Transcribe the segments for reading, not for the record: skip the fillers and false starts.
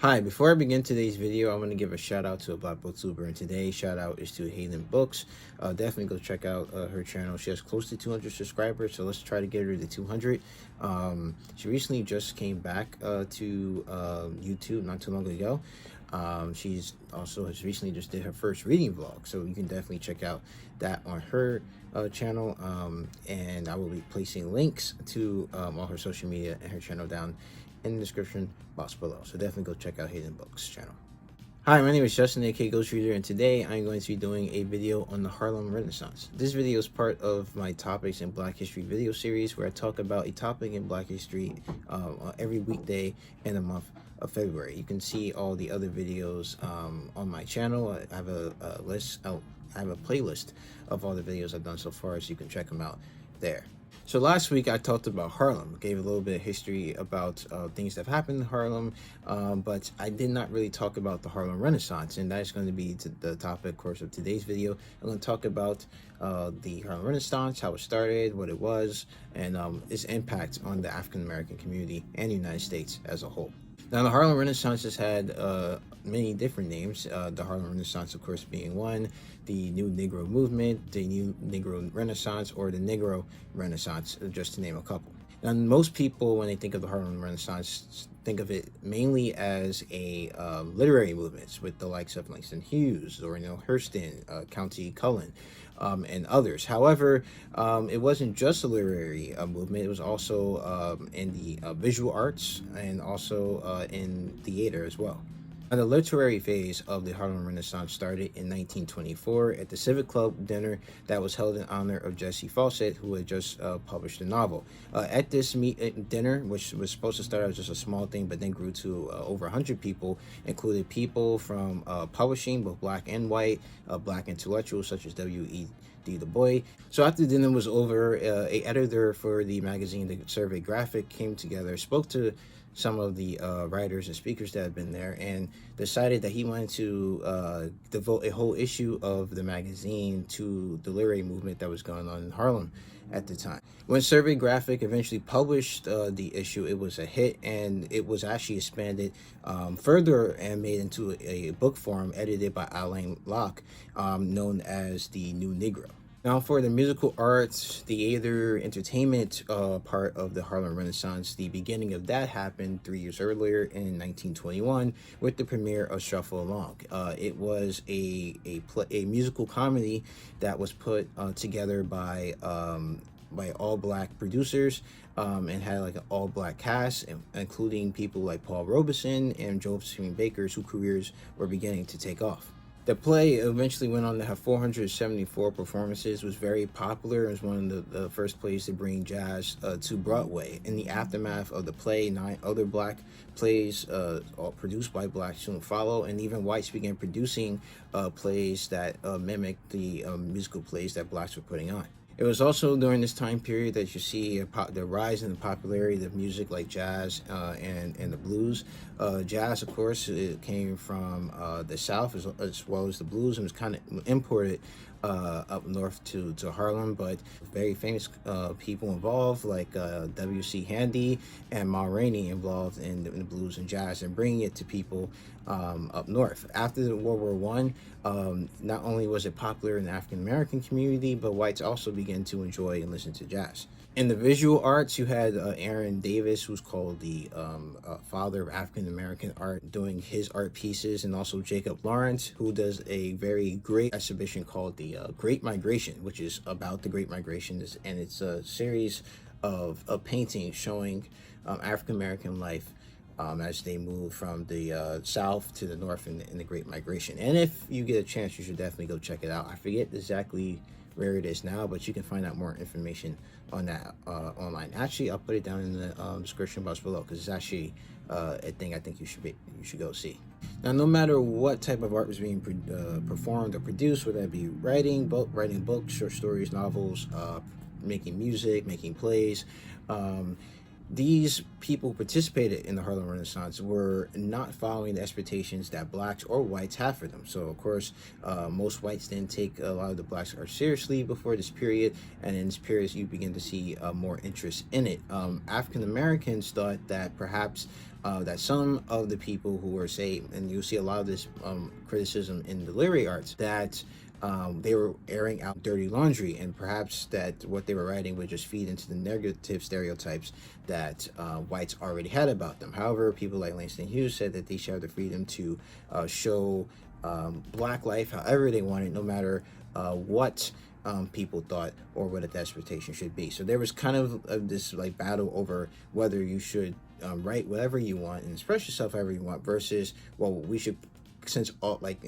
Hi, before I begin today's video, I'm going to give a shout out to a Black BookTuber, and today's shout out is to Hayden Books. Definitely go check out her channel. She has close to 200 subscribers, so let's try to get her to 200. She recently just came back to YouTube not too long ago. She's also has recently just did her first reading vlog, so you can definitely check out that on her channel. And I will be placing links to all her social media and her channel down in the description box below, so definitely go check out Hayden Books channel. Hi, my name is Justin, aka Ghost Reader, and today I'm going to be doing a video on the Harlem Renaissance. This video is part of my Topics in Black History video series, where I talk about a topic in Black history every weekday in the month of February. You can see all the other videos on my channel. I have a playlist of all the videos I've done so far, so you can check them out there. So last week I talked about Harlem, gave a little bit of history about things that have happened in Harlem, but I did not really talk about the Harlem Renaissance, and that's going to be the topic, of course, of today's video. I'm going to talk about the Harlem Renaissance, how it started, what it was, and its impact on the African American community and the United States as a whole. Now, the Harlem Renaissance has had many different names, the Harlem Renaissance, of course, being one, the New Negro Movement, the New Negro Renaissance, or the Negro Renaissance, just to name a couple. Now, most people, when they think of the Harlem Renaissance, think of it mainly as a literary movement with the likes of Langston Hughes, or Hurston, Countee Cullen, and others. However, it wasn't just a literary movement. It was also in the visual arts and also in theater as well. Now, the literary phase of the Harlem Renaissance started in 1924 at the Civic Club dinner that was held in honor of Jessie Fawcett, who had just published a novel. At this dinner, which was supposed to start as just a small thing, but then grew to over 100 people, included people from publishing, both black and white, black intellectuals such as W.E.D. Du Bois. So after dinner was over, a editor for the magazine, The Survey Graphic, came together, spoke to some of the writers and speakers that had been there, and decided that he wanted to devote a whole issue of the magazine to the literary movement that was going on in Harlem at the time. When Survey Graphic eventually published the issue, it was a hit, and it was actually expanded further and made into a book form edited by Alain Locke, known as the New Negro. Now, for the musical arts, theater, entertainment part of the Harlem Renaissance, the beginning of that happened 3 years earlier in 1921 with the premiere of Shuffle Along. It was a musical comedy that was put together by all black producers and had like an all black cast, including people like Paul Robeson and Josephine Baker's, whose careers were beginning to take off. The play eventually went on to have 474 performances, was very popular, and was one of the first plays to bring jazz to Broadway. In the aftermath of the play, 9 other black plays all produced by blacks soon follow, and even whites began producing plays that mimicked the musical plays that blacks were putting on. It was also during this time period that you see the rise in the popularity of music like jazz and the blues. Jazz, of course, it came from the South as well as the blues, and was kind of imported up north to Harlem, but very famous people involved like W.C. Handy and Ma Rainey involved in the blues and jazz and bringing it to people up north. After the World War I, not only was it popular in the African American community, but whites also began to enjoy and listen to jazz. In the visual arts, you had Aaron Davis, who's called the father of African American art, doing his art pieces, and also Jacob Lawrence, who does a very great exhibition called the Great Migration, which is about the Great Migration, and it's a series of paintings showing African American life as they move from the south to the north in the Great Migration. And if you get a chance, you should definitely go check it out. I forget exactly where it is now, but you can find out more information on that online. Actually, I'll put it down in the description box below, because it's actually a thing I think you should go see. Now, no matter what type of art was being performed or produced, whether that be writing books, short stories, novels, making music, making plays, these people who participated in the Harlem Renaissance were not following the expectations that blacks or whites had for them. So, of course, most whites didn't take a lot of the blacks art seriously before this period, and in this period, you begin to see more interest in it. African Americans thought that perhaps that some of the people who were, say, and you'll see a lot of this criticism in the literary arts, that they were airing out dirty laundry, and perhaps that what they were writing would just feed into the negative stereotypes that whites already had about them. However, people like Langston Hughes said that they should have the freedom to show black life however they wanted, no matter what people thought or what the expectation should be. So there was kind of this like battle over whether you should write whatever you want and express yourself however you want, versus, well, we should, since all, like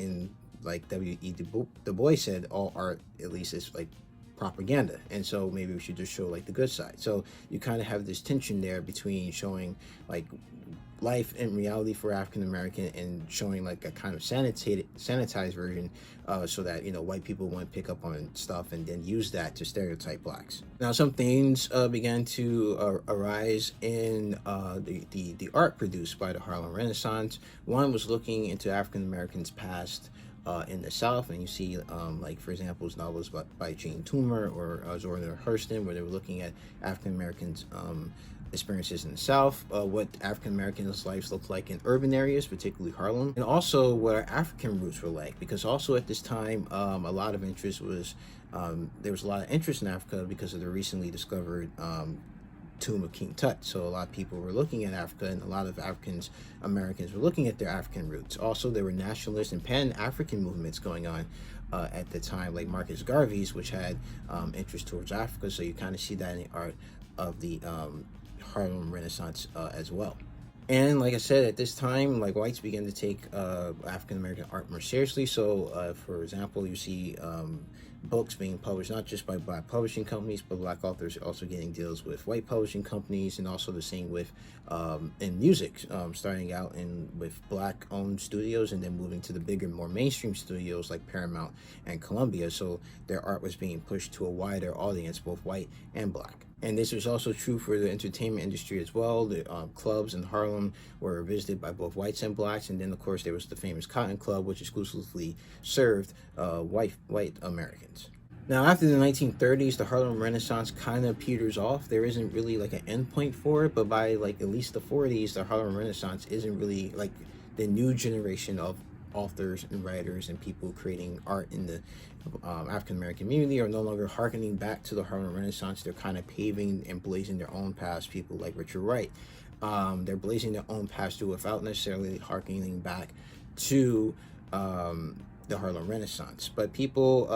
W.E. Du Bois said, all art at least is like propaganda, and so maybe we should just show like the good side. So you kind of have this tension there between showing like life and reality for African American and showing like a kind of sanitized version, so that, you know, white people won't pick up on stuff and then use that to stereotype blacks. Now, some things began to arise in the art produced by the Harlem Renaissance. One was looking into African Americans' past in the South, and you see like, for example, novels by Jane Toomer or Zora Hurston, where they were looking at African Americans experiences in the South, what African Americans' lives looked like in urban areas, particularly Harlem, and also what our African roots were like, because also at this time a lot of interest was there was a lot of interest in Africa because of the recently discovered tomb of King Tut. So a lot of people were looking at Africa, and a lot of Africans Americans were looking at their African roots. Also, there were nationalist and pan-African movements going on at the time, like Marcus Garvey's, which had interest towards Africa. So you kind of see that in the art of the Harlem Renaissance as well. And like I said, at this time, like, whites began to take African American art more seriously. So, for example, you see books being published not just by black publishing companies, but black authors also getting deals with white publishing companies, and also the same with in music, starting out with black-owned studios and then moving to the bigger, more mainstream studios like Paramount and Columbia. So their art was being pushed to a wider audience, both white and black. And this was also true for the entertainment industry as well. The clubs in Harlem were visited by both whites and blacks. And then, of course, there was the famous Cotton Club, which exclusively served white Americans. Now, after the 1930s, the Harlem Renaissance kind of peters off. There isn't really like an endpoint for it, but by like at least the 40s, the Harlem Renaissance isn't really like the new generation of authors and writers and people creating art in the African American community are no longer harkening back to the Harlem Renaissance. They're kind of paving and blazing their own paths. People like Richard Wright, they're blazing their own paths too, without necessarily harkening back to the Harlem Renaissance. But people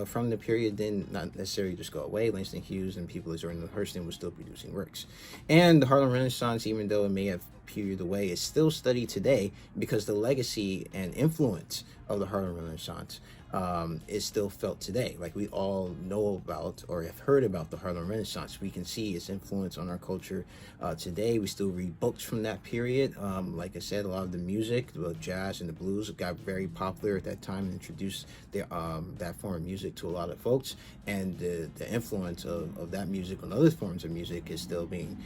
from the period did not necessarily just go away. Langston Hughes and people like Zora Hurston were still producing works. And the Harlem Renaissance, even though it may have petered away, is still studied today because the legacy and influence of the Harlem Renaissance is still felt today. Like, we all know about or have heard about the Harlem Renaissance. We can see its influence on our culture today. We still read books from that period. Like I said, a lot of the music, the jazz and the blues, got very popular at that time and introduced that form of music to a lot of folks. And the influence of that music on other forms of music is still being,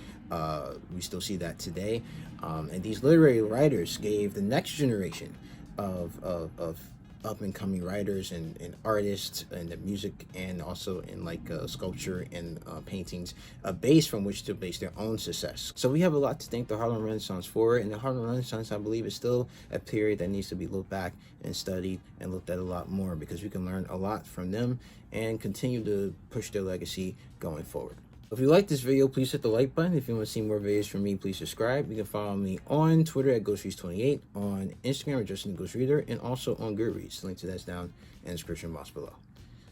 we still see that today. And these literary writers gave the next generation of up-and-coming writers and artists in the music, and also in like sculpture and paintings, a base from which to base their own success. So we have a lot to thank the Harlem Renaissance for, and the Harlem Renaissance, I believe, is still a period that needs to be looked back and studied and looked at a lot more, because we can learn a lot from them and continue to push their legacy going forward. If you like this video, please hit the like button. If you want to see more videos from me, please subscribe. You can follow me on Twitter at GhostReads28, on Instagram at Justin the Ghost Reader, and also on Goodreads. The link to that's down in the description box below.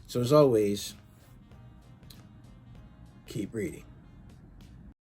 So as always, keep reading.